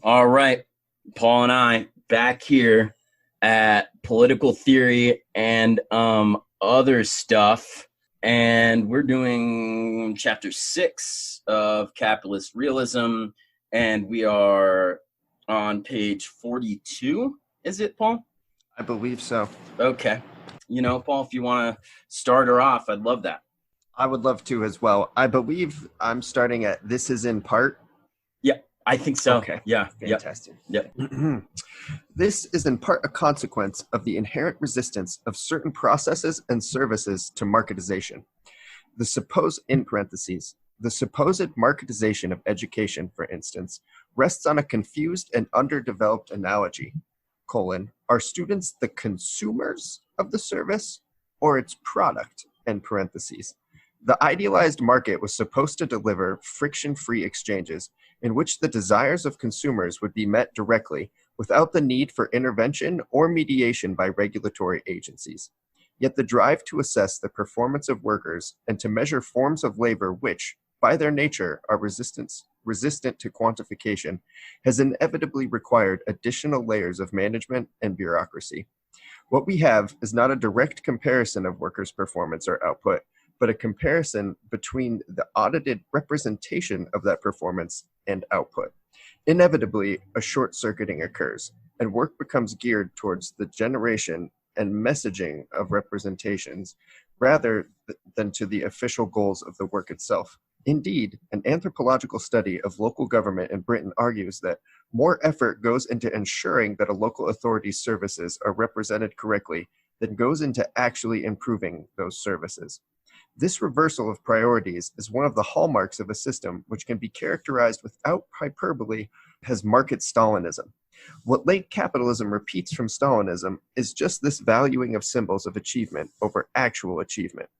All right, Paul and I back here at Political Theory and other stuff, and we're doing chapter 6 of Capitalist Realism, and we are on page 42. Is it, Paul? I believe so. Okay. Paul, if you want to start her off, I'd love that. I would love to as well. I believe I'm starting at "This is in part." Yeah, I think so. Okay. Yeah. Fantastic. Yep. This is in part a consequence of the inherent resistance of certain processes and services to marketization. The supposed marketization of education, for instance, rests on a confused and underdeveloped analogy. Are students the consumers of the service or its product? End parentheses. The idealized market was supposed to deliver friction-free exchanges in which the desires of consumers would be met directly without the need for intervention or mediation by regulatory agencies. Yet the drive to assess the performance of workers and to measure forms of labor which, by their nature, are resistant to quantification, has inevitably required additional layers of management and bureaucracy. What we have is not a direct comparison of workers' performance or output, but a comparison between the audited representation of that performance and output. Inevitably, a short-circuiting occurs, and work becomes geared towards the generation and messaging of representations rather than to the official goals of the work itself. Indeed, an anthropological study of local government in Britain argues that more effort goes into ensuring that a local authority's services are represented correctly than goes into actually improving those services. This reversal of priorities is one of the hallmarks of a system which can be characterized without hyperbole as market Stalinism. What late capitalism repeats from Stalinism is just this valuing of symbols of achievement over actual achievement.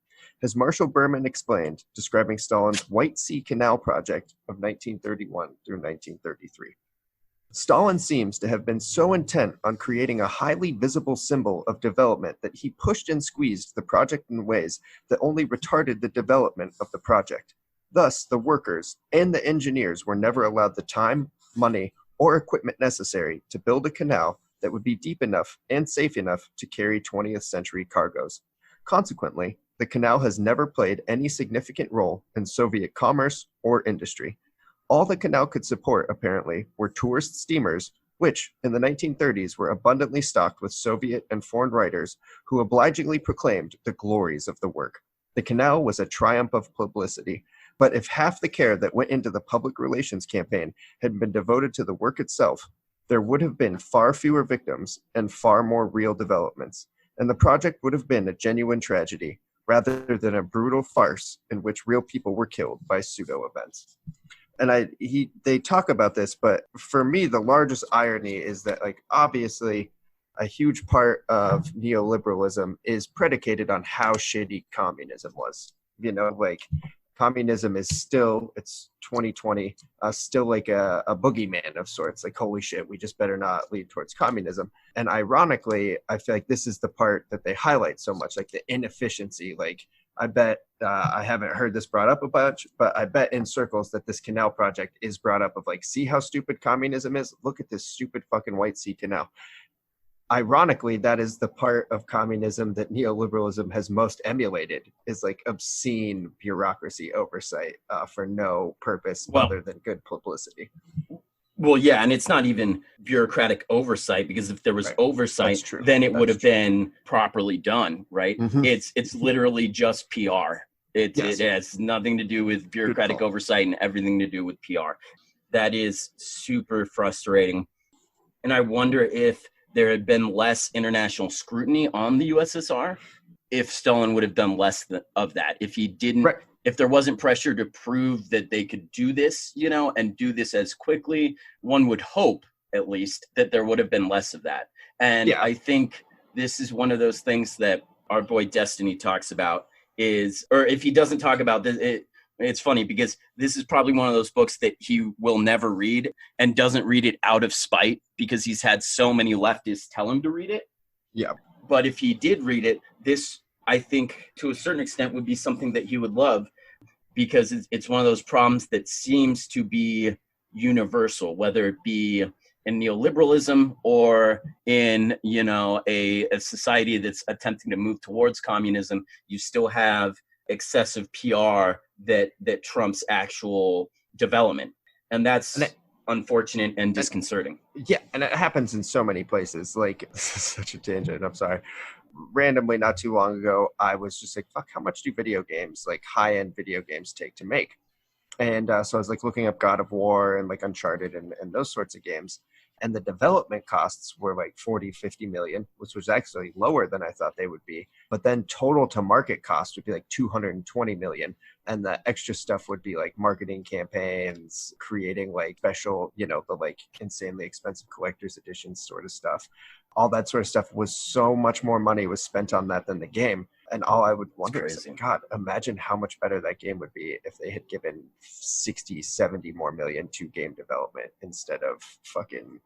As Marshall Berman explained, describing Stalin's White Sea Canal project of 1931 through 1933. Stalin seems to have been so intent on creating a highly visible symbol of development that he pushed and squeezed the project in ways that only retarded the development of the project. Thus, the workers and the engineers were never allowed the time, money, or equipment necessary to build a canal that would be deep enough and safe enough to carry 20th century cargoes. Consequently, the canal has never played any significant role in Soviet commerce or industry. All the canal could support, apparently, were tourist steamers, which, in the 1930s, were abundantly stocked with Soviet and foreign writers who obligingly proclaimed the glories of the work. The canal was a triumph of publicity, but if half the care that went into the public relations campaign had been devoted to the work itself, there would have been far fewer victims and far more real developments, and the project would have been a genuine tragedy, rather than a brutal farce in which real people were killed by pseudo-events. And they talk about this, but for me, the largest irony is that, obviously, a huge part of neoliberalism is predicated on how shitty communism was. Communism is still, it's 2020, still like a boogeyman of sorts. Like, holy shit, we just better not lead towards communism. And ironically, I feel like this is the part that they highlight so much, like the inefficiency. I bet, I haven't heard this brought up a bunch, but I bet in circles that this canal project is brought up of see how stupid communism is? Look at this stupid fucking White Sea Canal. Ironically, that is the part of communism that neoliberalism has most emulated, is obscene bureaucracy oversight for no purpose other than good publicity. Well, yeah, and it's not even bureaucratic oversight, because if there was oversight, then it would have been properly done, right? Mm-hmm. It's literally just PR. It has nothing to do with bureaucratic oversight and everything to do with PR. That is super frustrating. And I wonder if there had been less international scrutiny on the USSR, if Stalin would have done less of that. If he didn't, if there wasn't pressure to prove that they could do this, and do this as quickly, one would hope, at least, that there would have been less of that. And I think this is one of those things that our boy Destiny talks about or if he doesn't talk about this, it's funny because this is probably one of those books that he will never read and doesn't read it out of spite because he's had so many leftists tell him to read it. Yeah. But if he did read it, this, I think, to a certain extent would be something that he would love, because it's one of those problems that seems to be, universal, whether it be in neoliberalism or in, you know, a society that's attempting to move towards communism. You still have excessive PR that trumps actual development, and that's unfortunate and disconcerting. Yeah, and it happens in so many places. Like, this is such a tangent, I'm sorry. Randomly, not too long ago, I was just like, fuck, how much do video games, like high-end video games, take to make? And so I was like looking up God of War and like Uncharted and those sorts of games. And the development costs were like 40, 50 million, which was actually lower than I thought they would be. But then total to market cost would be like 220 million. And the extra stuff would be like marketing campaigns, creating like special, you know, the like insanely expensive collector's edition sort of stuff. All that sort of stuff was so much more money was spent on that than the game. And all I would wonder is, God, imagine how much better that game would be if they had given 60, 70 more million to game development instead of fucking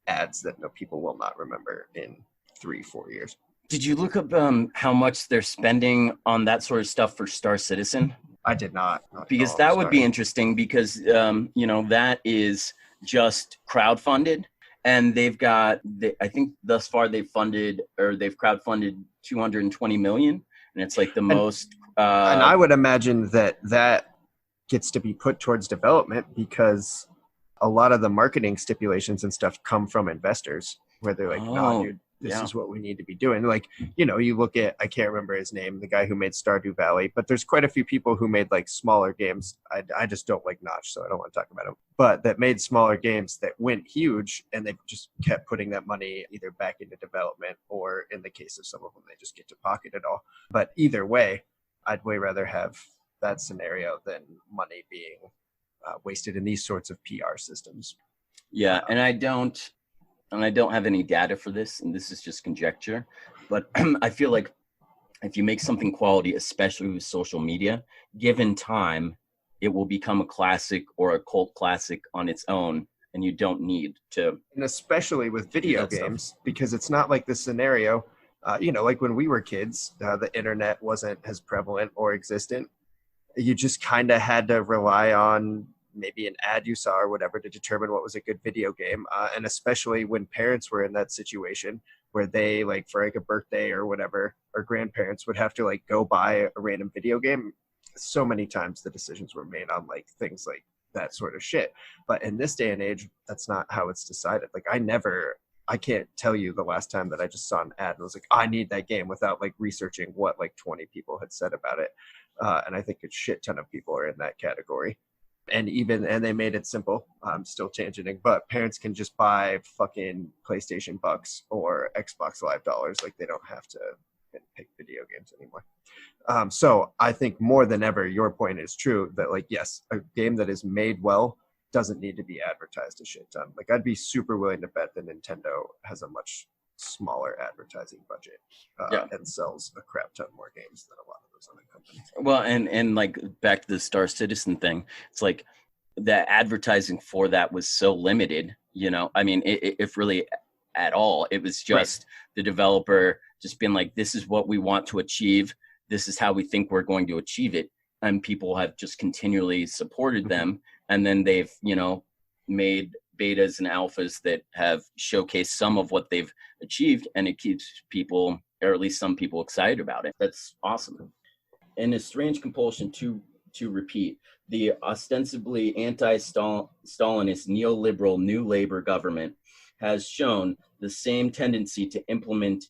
ads that no people will not remember in 3-4 years. Did you look up how much they're spending on that sort of stuff for Star Citizen? I did not. Because that would be interesting because, you know, that is just crowdfunded. And they've got, I think thus far they've crowdfunded 220 million. And it's like the most. And I would imagine that gets to be put towards development because a lot of the marketing stipulations and stuff come from investors where they're like, no, dude, this is what we need to be doing. Like, you know, you look at, I can't remember his name, the guy who made Stardew Valley, but there's quite a few people who made like smaller games. I just don't like Notch, so I don't want to talk about him, but that made smaller games that went huge and they just kept putting that money either back into development or in the case of some of them, they just get to pocket it all. But either way, I'd way rather have that scenario than money being wasted in these sorts of PR systems. Yeah, and I don't have any data for this, and this is just conjecture, but I feel like if you make something quality, especially with social media, given time, it will become a classic or a cult classic on its own, and you don't need to. And especially with video games, because it's not like the scenario, you know, like when we were kids, the internet wasn't as prevalent or existent. You just kind of had to rely on maybe an ad you saw or whatever to determine what was a good video game. And especially when parents were in that situation where they like for like a birthday or whatever, or grandparents would have to like go buy a random video game. So many times the decisions were made on like things like that sort of shit. But in this day and age, that's not how it's decided. Like I can't tell you the last time that I just saw an ad and was like, I need that game without like researching what like 20 people had said about it. And I think a shit ton of people are in that category. And they made it simple. I'm still changing, but parents can just buy fucking PlayStation bucks or Xbox Live dollars. Like they don't have to pick video games anymore. So I think more than ever, your point is true that like, yes, a game that is made well doesn't need to be advertised a shit ton. Like I'd be super willing to bet that Nintendo has a much smaller advertising budget and sells a crap ton more games than a lot of those other companies. Well, and like back to the Star Citizen thing, it's like the advertising for that was so limited, you know, I mean, if really at all, it was just the developer just being like, this is what we want to achieve. This is how we think we're going to achieve it. And people have just continually supported them. And then they've, you know, made betas and alphas that have showcased some of what they've achieved, and it keeps people, or at least some people, excited about it. That's awesome. And a strange compulsion to repeat, the ostensibly anti-Stalinist neoliberal New Labor government has shown the same tendency to implement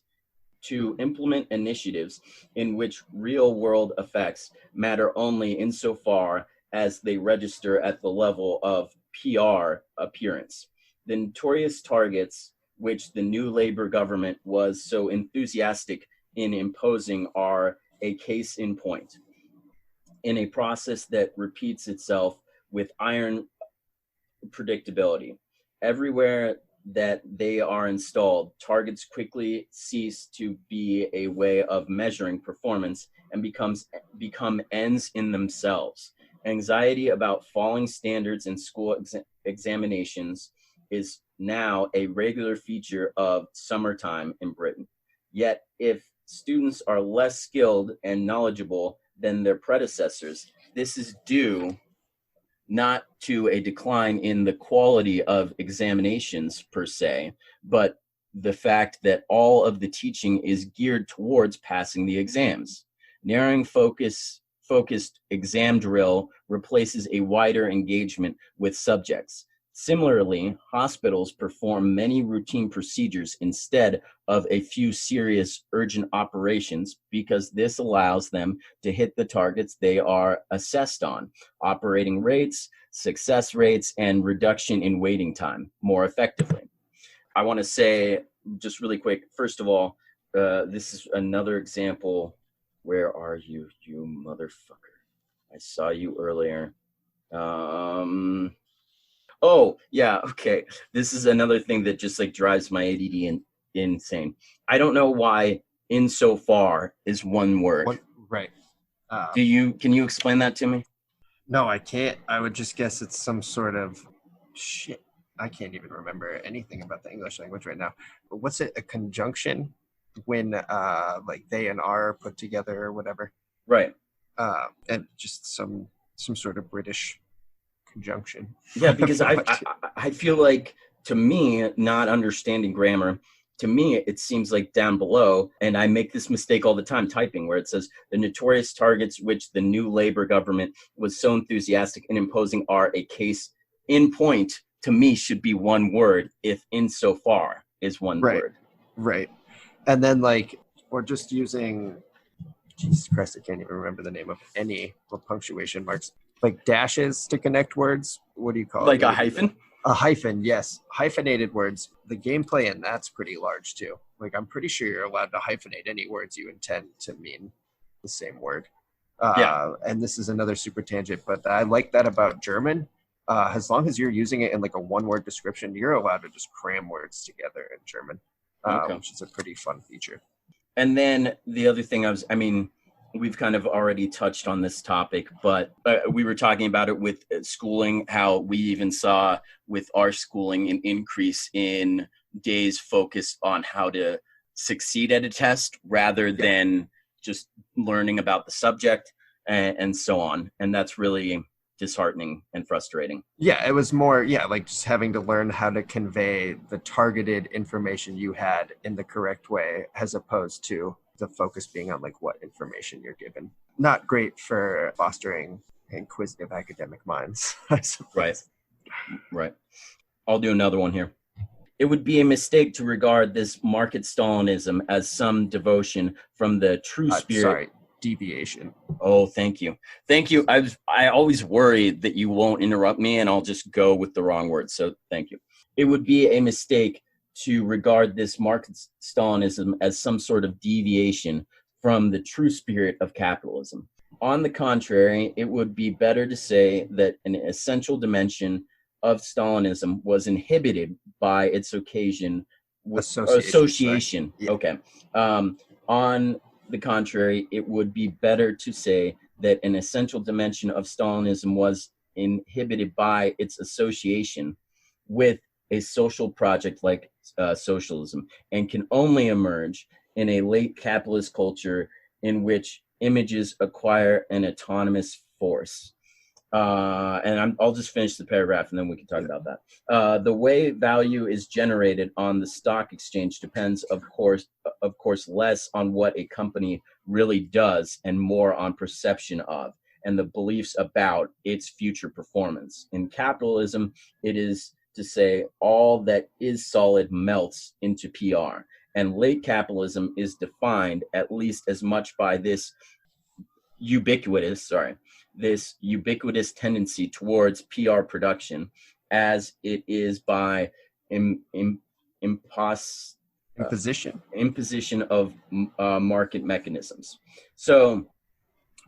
initiatives in which real-world effects matter only insofar as they register at the level of PR appearance. The notorious targets which the New Labor government was so enthusiastic in imposing are a case in point. In a process that repeats itself with iron predictability. Everywhere that they are installed, targets quickly cease to be a way of measuring performance and become ends in themselves. Anxiety about falling standards in school examinations is now a regular feature of summertime in Britain. Yet, if students are less skilled and knowledgeable than their predecessors, this is due not to a decline in the quality of examinations per se, but the fact that all of the teaching is geared towards passing the exams. Narrowing focused exam drill replaces a wider engagement with subjects. Similarly, hospitals perform many routine procedures instead of a few serious urgent operations because this allows them to hit the targets they are assessed on: operating rates, success rates, and reduction in waiting time more effectively. I want to say just really quick, first of all, this is another example. Where are you, you motherfucker? I saw you earlier. Oh, yeah, okay. This is another thing that just like drives my ADD insane. I don't know why insofar is one word. Right. Can you explain that to me? No, I can't. I would just guess it's some sort of shit. I can't even remember anything about the English language right now. But what's it? A conjunction when like they and are put together or whatever. Right. And just some sort of British conjunction. Yeah, because I feel like, to me, not understanding grammar, to me, it seems like down below, and I make this mistake all the time typing, where it says the notorious targets which the new Labour government was so enthusiastic in imposing are a case in point, to me, should be one word if insofar is one word. Right. And then like, or just using, Jesus Christ, I can't even remember the name of any punctuation marks. Like dashes to connect words. What do you call it? Like a hyphen? A hyphen, yes. Hyphenated words. The gameplay in that's pretty large too. Like I'm pretty sure you're allowed to hyphenate any words you intend to mean the same word. Yeah. And this is another super tangent, but I like that about German. As long as you're using it in like a one-word description, you're allowed to just cram words together in German, which is a pretty fun feature. And then the other thing we've kind of already touched on this topic, but we were talking about it with schooling, how we even saw with our schooling an increase in days focused on how to succeed at a test rather than just learning about the subject and so on. And that's really disheartening and frustrating. Yeah, it was more, like just having to learn how to convey the targeted information you had in the correct way, as opposed to the focus being on like what information you're given. Not great for fostering inquisitive academic minds, I suppose. Right. I'll do another one here. It would be a mistake to regard this market Stalinism as some devotion from the true spirit. Deviation. Oh, thank you. I always worry that you won't interrupt me and I'll just go with the wrong word. So thank you. It would be a mistake to regard this market Stalinism as some sort of deviation from the true spirit of capitalism. On the contrary, it would be better to say that an essential dimension of Stalinism was inhibited by its association. Yeah. Okay. On the contrary, it would be better to say that an essential dimension of Stalinism was inhibited by its association with a social project like socialism, and can only emerge in a late capitalist culture in which images acquire an autonomous force. I'll just finish the paragraph and then we can talk about that. The way value is generated on the stock exchange depends, of course, less on what a company really does and more on perception of and the beliefs about its future performance. In capitalism, it is to say all that is solid melts into PR. And late capitalism is defined at least as much by this ubiquitous tendency towards PR production as it is by imposition of market mechanisms. So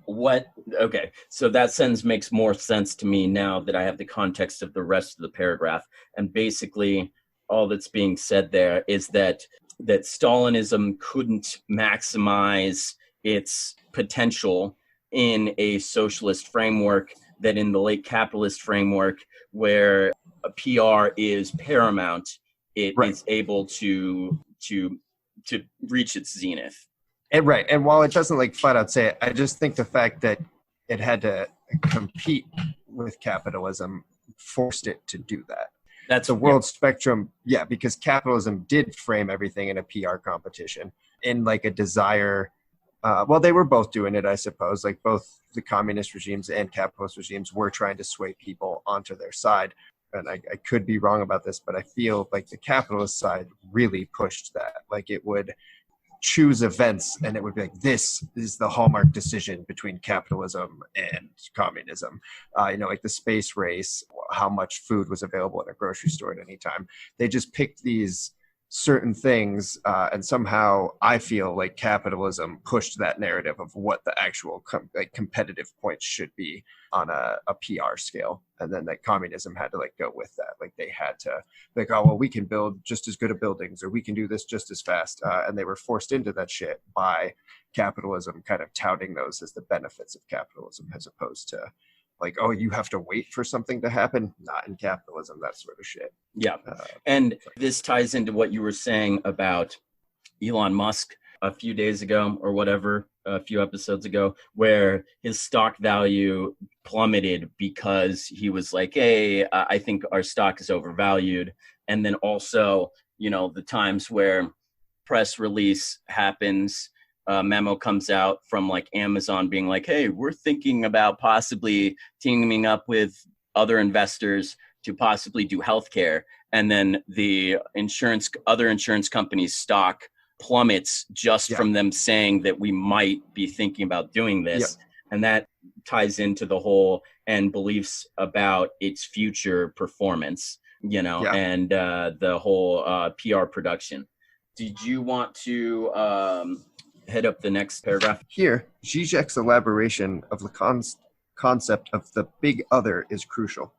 that sentence makes more sense to me now that I have the context of the rest of the paragraph. And basically all that's being said there is that Stalinism couldn't maximize its potential in a socialist framework, that in the late capitalist framework where a PR is paramount, it is able to reach its zenith. And while it doesn't like flat out say it, I just think the fact that it had to compete with capitalism forced it to do that. That's the world spectrum. Yeah, because capitalism did frame everything in a PR competition in like a desire. Well, they were both doing it, I suppose. Like both the communist regimes and capitalist regimes were trying to sway people onto their side. And I could be wrong about this, but I feel like the capitalist side really pushed that. Like it would choose events and it would be like, this is the hallmark decision between capitalism and communism. Like the space race, how much food was available in a grocery store at any time. They just picked these certain things, and somehow I feel like capitalism pushed that narrative of what the actual competitive points should be on a PR scale, and then like communism had to like go with that. Like they had to like, oh well, we can build just as good of buildings, or we can do this just as fast, and they were forced into that shit by capitalism, kind of touting those as the benefits of capitalism, as opposed to like, oh, you have to wait for something to happen. Not in capitalism, that sort of shit. Yeah. And this ties into what you were saying about Elon Musk a few days ago or whatever, a few episodes ago, where his stock value plummeted because he was like, hey, I think our stock is overvalued. And then also, the times where press release happens, memo comes out from like Amazon being like, hey, we're thinking about possibly teaming up with other investors to possibly do healthcare. And then the other insurance companies' stock plummets just from them saying that we might be thinking about doing this. Yep. And that ties into the whole and beliefs about its future performance, and the whole PR production. Did you want to head up the next paragraph? Here, Zizek's elaboration of Lacan's concept of the big other is crucial.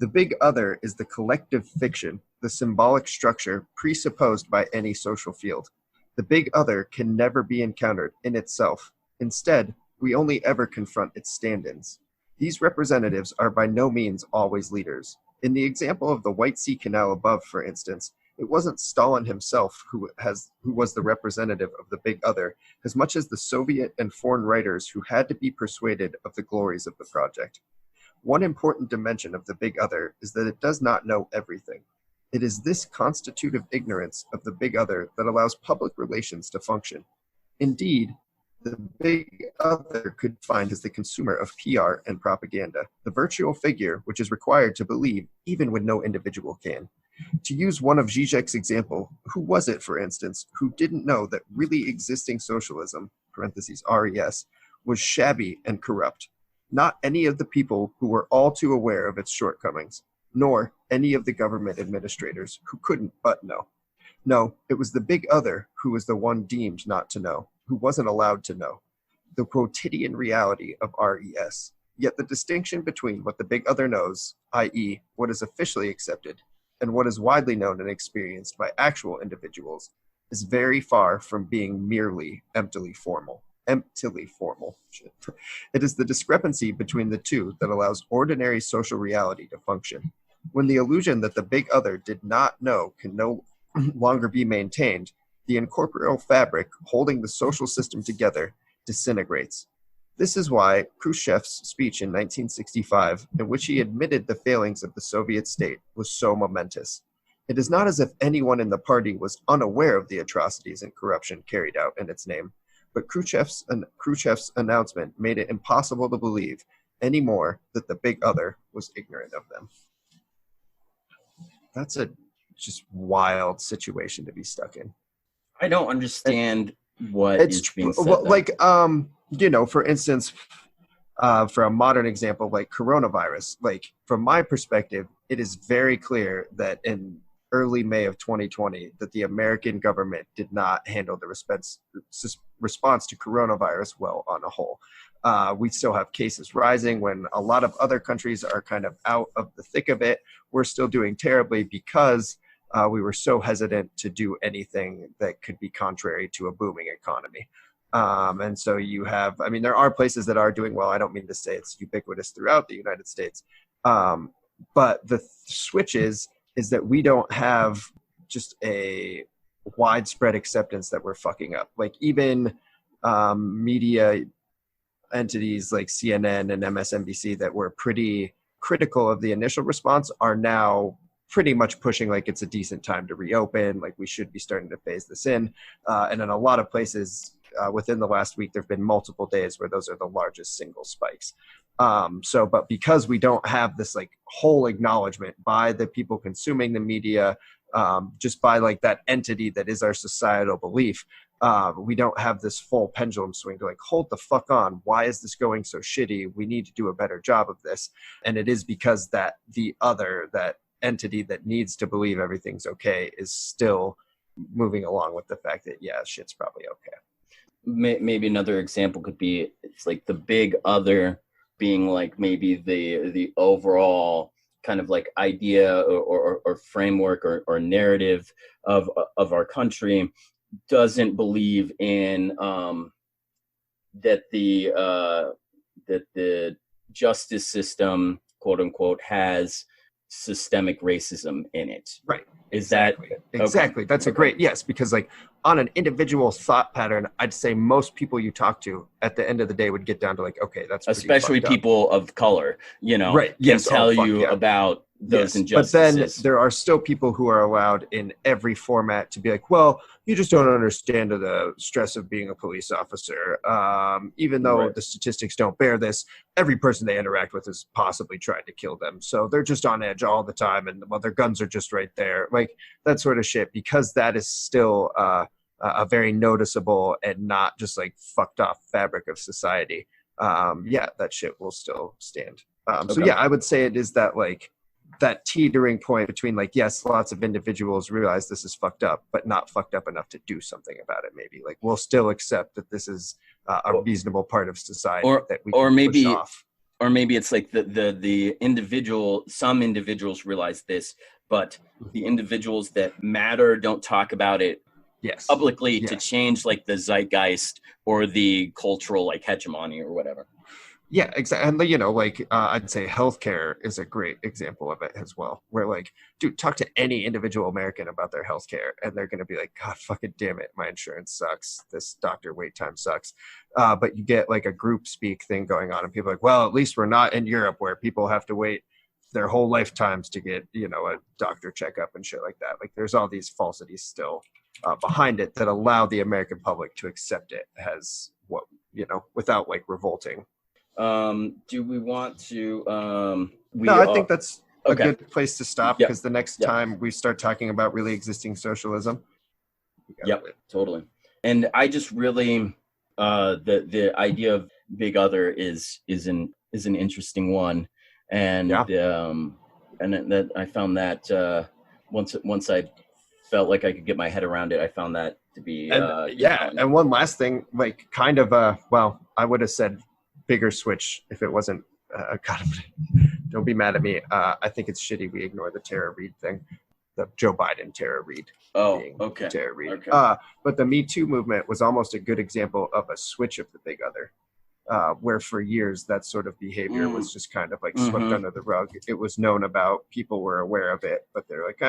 The big other is the collective fiction, the symbolic structure presupposed by any social field. The big other can never be encountered in itself. Instead, we only ever confront its stand-ins. These representatives are by no means always leaders. In the example of the White Sea Canal above, for instance, it wasn't Stalin himself who was the representative of the big other, as much as the Soviet and foreign writers who had to be persuaded of the glories of the project. One important dimension of the big other is that it does not know everything. It is this constitutive ignorance of the big other that allows public relations to function. Indeed, the big other could find as the consumer of PR and propaganda, the virtual figure which is required to believe even when no individual can. To use one of Zizek's example, who was it, for instance, who didn't know that really existing socialism, parentheses RES, was shabby and corrupt? Not any of the people who were all too aware of its shortcomings, nor any of the government administrators who couldn't but know. No, it was the big other who was the one deemed not to know, who wasn't allowed to know. The quotidian reality of RES. Yet the distinction between what the big other knows, i.e., what is officially accepted, and what is widely known and experienced by actual individuals, is very far from being merely emptily formal. It is the discrepancy between the two that allows ordinary social reality to function. When the illusion that the big other did not know can no longer be maintained, the incorporeal fabric holding the social system together disintegrates. This is why Khrushchev's speech in 1965, in which he admitted the failings of the Soviet state, was so momentous. It is not as if anyone in the party was unaware of the atrocities and corruption carried out in its name, but Khrushchev's announcement made it impossible to believe anymore that the big other was ignorant of them. That's a just wild situation to be stuck in. I don't understand what is being said. Well, like, for instance, for a modern example, like coronavirus, like from my perspective, it is very clear that in early May of 2020, that the American government did not handle the response to coronavirus well on a whole. We still have cases rising when a lot of other countries are kind of out of the thick of it. We're still doing terribly because we were so hesitant to do anything that could be contrary to a booming economy. And so you have, there are places that are doing well. I don't mean to say it's ubiquitous throughout the United States. But the switch is that we don't have just a widespread acceptance that we're fucking up. Like even media entities like CNN and MSNBC that were pretty critical of the initial response are now pretty much pushing like it's a decent time to reopen, like we should be starting to phase this in. And in a lot of places within the last week, there have been multiple days where those are the largest single spikes. But because we don't have this like whole acknowledgement by the people consuming the media, just by like that entity that is our societal belief, we don't have this full pendulum swing to like, hold the fuck on. Why is this going so shitty? We need to do a better job of this. And it is because that entity that needs to believe everything's okay is still moving along with the fact that, yeah, shit's probably okay. Maybe another example could be, it's like the big other being like maybe the overall kind of like idea or framework or narrative of our country doesn't believe in that the justice system, quote unquote, has systemic racism in it. Right. Is exactly. that exactly? That's a great, yes, because like on an individual thought pattern, I'd say most people you talk to at the end of the day would get down to like, okay, that's especially people of color, right? Can tell you about those injustices. But then there are still people who are allowed in every format to be like, well, you just don't understand the stress of being a police officer. Even though the statistics don't bear this, every person they interact with is possibly trying to kill them. So they're just on edge all the time. And well, their guns are just right there. Like that sort of shit, because that is still a very noticeable and not just like fucked off fabric of society. That shit will still stand. So yeah, I would say it is that like, that teetering point between like, yes, lots of individuals realize this is fucked up, but not fucked up enough to do something about it. Maybe like we'll still accept that this is a reasonable part of society that we can push off. Or maybe it's like the individual, some individuals realize this, but the individuals that matter don't talk about it publicly to change like the zeitgeist or the cultural like hegemony or whatever. Yeah, exactly. And, I'd say healthcare is a great example of it as well, where like, dude, talk to any individual American about their healthcare and they're going to be like, God, fucking damn it. My insurance sucks. This doctor wait time sucks. But you get like a group speak thing going on and people are like, well, at least we're not in Europe where people have to wait their whole lifetimes to get, a doctor checkup and shit like that. Like there's all these falsities still behind it that allow the American public to accept it as what, without like revolting. Do we want to I think that's a good place to stop because the next time we start talking about really existing socialism. Totally. And I just really the idea of big other is an interesting one. And that I found that once I felt like I could get my head around it, I found that to be and one last thing, like kind of I would have said bigger switch if it wasn't don't be mad at me. I think it's shitty we ignore the Tara Reid thing, the Joe Biden Tara Reid. Tara Reid. But the Me Too movement was almost a good example of a switch of the big other, where for years that sort of behavior was just kind of like swept under the rug. It was known about, people were aware of it, but they're like,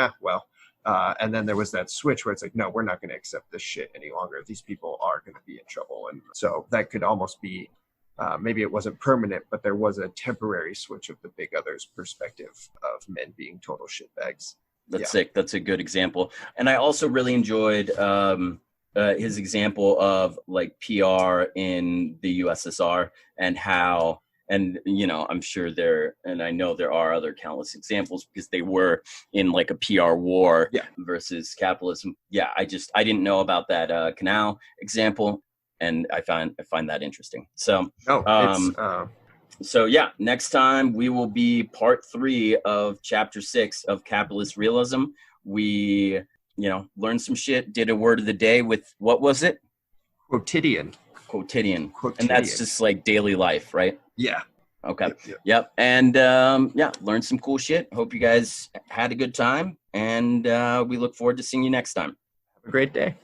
and then there was that switch where it's like, no, we're not going to accept this shit any longer. These people are going to be in trouble. And so that could almost be, maybe it wasn't permanent, but there was a temporary switch of the big other's perspective of men being total shitbags. That's sick. That's a good example. And I also really enjoyed his example of like PR in the USSR and how, and I'm sure I know there are other countless examples because they were in like a PR war versus capitalism. Yeah, I didn't know about that canal example. And I find that interesting. So, next time we will be part 3 of chapter 6 of Capitalist Realism. We, learned some shit, did a word of the day with, what was it? Quotidian. And that's just like daily life, right? Yeah. Okay. Yep. And learned some cool shit. Hope you guys had a good time. And we look forward to seeing you next time. Have a great day.